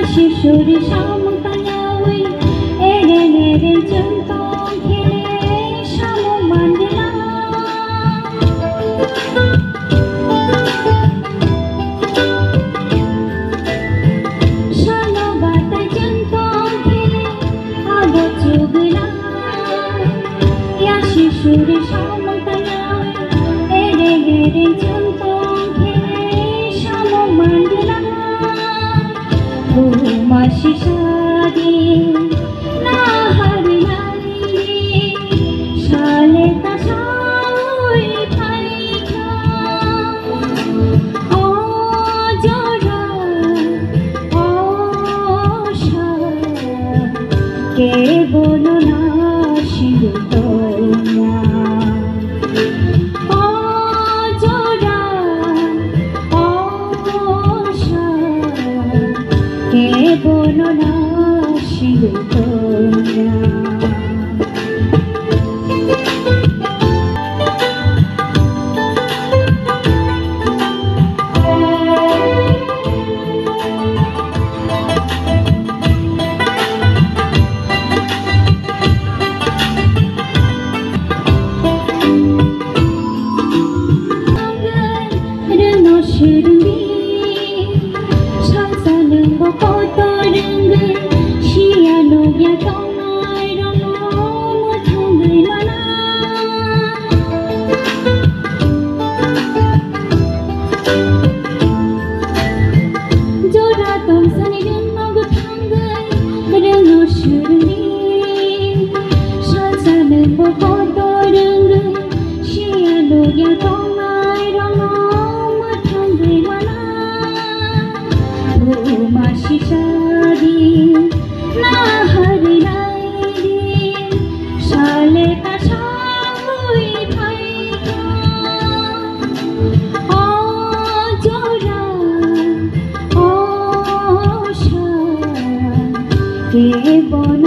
শিশুরি সমতায়াই এরে এরে চন্তন খেলে সমমানলা সনবাতা চন্তন খেলে আগো চুগলা ইয়া শিশুরি সমতায়াই এরে এরে চন্তন খেলে সমমানলা মাসি সাদি না হারি নাইরে শালে তা সাই ফাইকা ও জোড়া ও শা কে বলো না শিরোনা ও জোড়া ও শা কে বলো না শিরোনা মাসি সাদি না হারি নাইরে শালে তা সাই ফাইকা ও জোড়া ও শা কে বলো